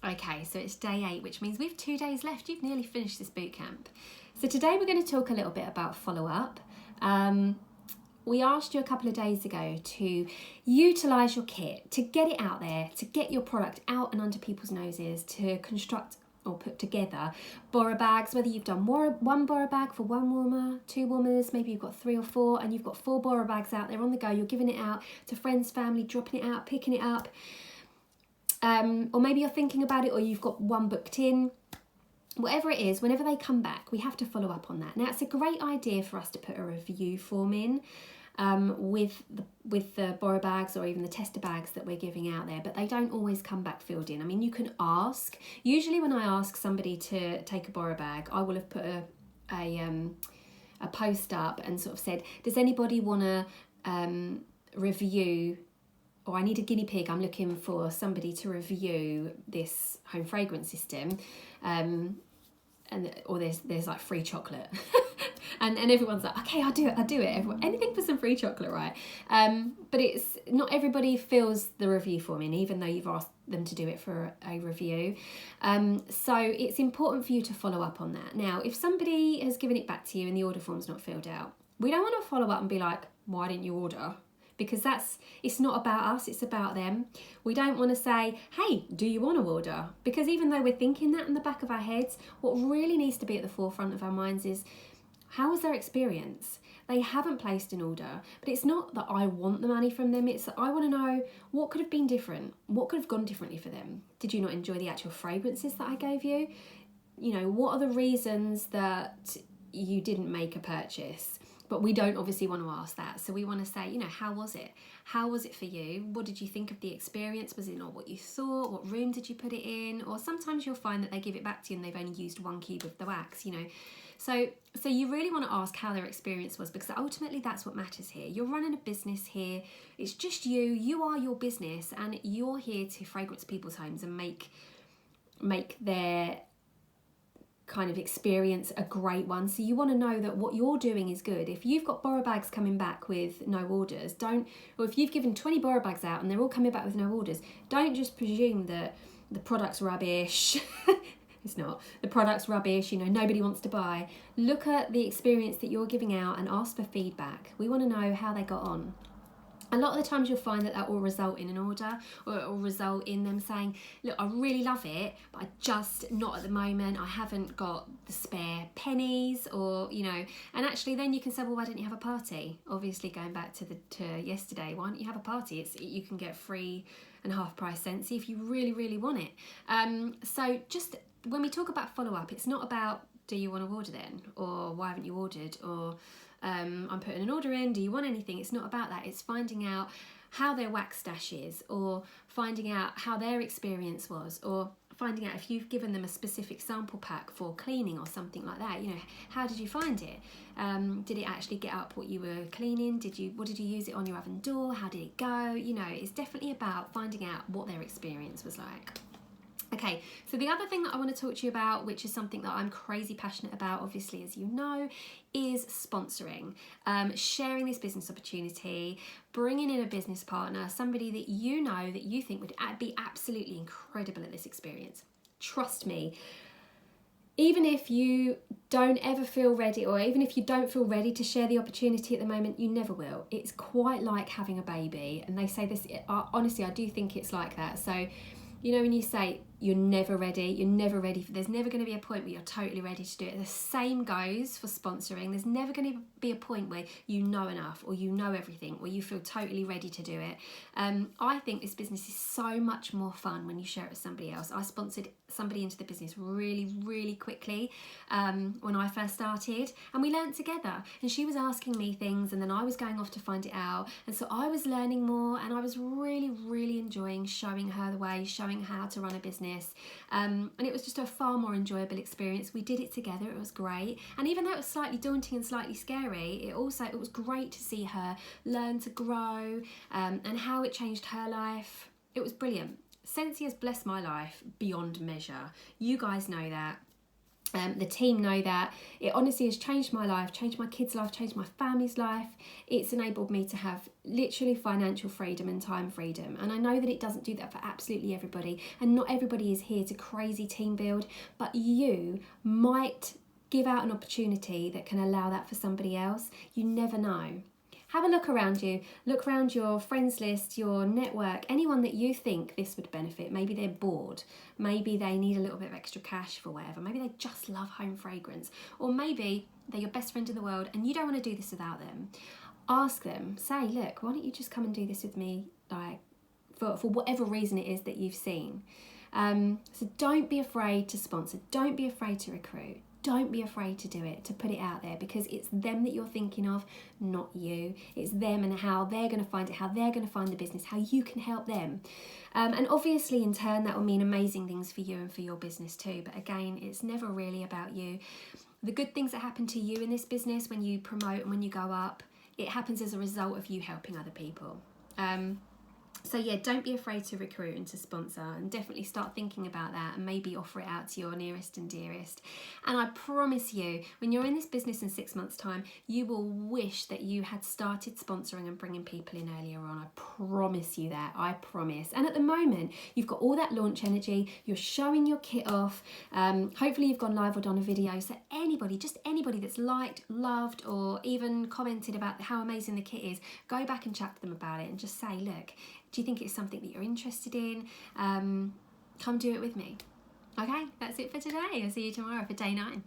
Okay, so it's day 8, which means we have 2 days left. You've nearly finished this boot camp. So today we're going to talk a little bit about follow-up. We asked you a couple of days ago to utilise your kit, to get it out there, to get your product out and under people's noses, to construct or put together borrow bags, whether you've done one borrow bag for one warmer, 2 warmers, maybe you've got 3 or 4 and you've got 4 borrow bags out there on the go. You're giving it out to friends, family, dropping it out, picking it up. Or maybe you're thinking about it, or you've got one booked in. Whatever it is, whenever they come back, we have to follow up on that. Now, it's a great idea for us to put a review form in with the borrow bags or even the tester bags that we're giving out there, but they don't always come back filled in. I mean, you can ask. Usually when I ask somebody to take a borrow bag, I will have put a post up and sort of said, does anybody want to review, or I need a guinea pig, I'm looking for somebody to review this home fragrance system, or there's like free chocolate. and everyone's like, okay, I'll do it. Anything for some free chocolate, right? But it's not everybody fills the review form in, even though you've asked them to do it for a review. So it's important for you to follow up on that. Now, if somebody has given it back to you and the order form's not filled out, we don't want to follow up and be like, why didn't you order? Because it's not about us, it's about them. We don't want to say, hey, do you want to order? Because even though we're thinking that in the back of our heads, what really needs to be at the forefront of our minds is, how was their experience? They haven't placed an order, but it's not that I want the money from them, it's that I want to know what could have been different, what could have gone differently for them. Did you not enjoy the actual fragrances that I gave you? You know, what are the reasons that you didn't make a purchase? But we don't obviously want to ask that. So we want to say, you know, how was it? How was it for you? What did you think of the experience? Was it not what you thought? What room did you put it in? Or sometimes you'll find that they give it back to you and they've only used 1 cube of the wax, you know. So you really want to ask how their experience was, because ultimately that's what matters here. You're running a business here. It's just you are your business, and you're here to fragrance people's homes and make their kind of experience a great one. So you want to know that what you're doing is good. If you've got borrow bags coming back with no orders, or if you've given 20 borrow bags out and they're all coming back with no orders, don't just presume that the product's rubbish. It's not. The product's rubbish, you know, nobody wants to buy. Look at the experience that you're giving out and ask for feedback. We want to know how they got on. A lot of the times you'll find that will result in an order, or it will result in them saying, look, I really love it, but I just not at the moment. I haven't got the spare pennies, or, you know, and actually then you can say, well, why don't you have a party? Obviously going back to yesterday, why don't you have a party? You can get free and half price SCENTSY if you really, really want it. So just when we talk about follow-up, it's not about, do you want to order then? Or why haven't you ordered? Or I'm putting an order in, do you want anything? It's not about that. It's finding out how their wax stash is, or finding out how their experience was, or finding out if you've given them a specific sample pack for cleaning or something like that. You know, how did you find it? Did it actually get up what you were cleaning? What did you use it on your oven door? How did it go? You know, it's definitely about finding out what their experience was like. Okay, so the other thing that I want to talk to you about, which is something that I'm crazy passionate about, obviously, as you know, is sponsoring. Sharing this business opportunity, bringing in a business partner, somebody that you know that you think would be absolutely incredible at this experience. Trust me, even if you don't ever feel ready, or even if you don't feel ready to share the opportunity at the moment, you never will. It's quite like having a baby, and they say this, honestly, I do think it's like that. So, you know, when you say you're never ready, there's never going to be a point where you're totally ready to do it. The same goes for sponsoring. There's never going to be a point where you know enough, or you know everything, or you feel totally ready to do it. I think this business is so much more fun when you share it with somebody else. I sponsored somebody into the business really, really quickly when I first started, and we learnt together, and she was asking me things and then I was going off to find it out, and so I was learning more, and I was really, really enjoying showing her the way, showing her how to run a business. And it was just a far more enjoyable experience. We did it together, it was great, and even though it was slightly daunting and slightly scary, it was great to see her learn to grow, and how it changed her life. It was brilliant. SCENTSY has blessed my life beyond measure. You guys know that. The team know that. It honestly has changed my life, changed my kids' life, changed my family's life. It's enabled me to have literally financial freedom and time freedom. And I know that it doesn't do that for absolutely everybody. And not everybody is here to crazy team build. But you might give out an opportunity that can allow that for somebody else. You never know. Have a look around you. Look around your friends list, your network, anyone that you think this would benefit. Maybe they're bored. Maybe they need a little bit of extra cash for whatever. Maybe they just love home fragrance. Or maybe they're your best friend in the world and you don't want to do this without them. Ask them. Say, look, why don't you just come and do this with me, like for whatever reason it is that you've seen. So don't be afraid to sponsor. Don't be afraid to recruit. Don't be afraid to do it, to put it out there, because it's them that you're thinking of, not you. It's them and how they're going to find it, how they're going to find the business, how you can help them. And obviously, in turn, that will mean amazing things for you and for your business too. But again, it's never really about you. The good things that happen to you in this business when you promote and when you go up, it happens as a result of you helping other people. So yeah, don't be afraid to recruit and to sponsor, and definitely start thinking about that and maybe offer it out to your nearest and dearest. And I promise you, when you're in this business in 6 months' time, you will wish that you had started sponsoring and bringing people in earlier on. I promise you that, I promise. And at the moment, you've got all that launch energy, you're showing your kit off, hopefully you've gone live or done a video, so anybody, just anybody that's liked, loved, or even commented about how amazing the kit is, go back and chat to them about it and just say, look, do you think it's something that you're interested in? Come do it with me. Okay, that's it for today. I'll see you tomorrow for day 9.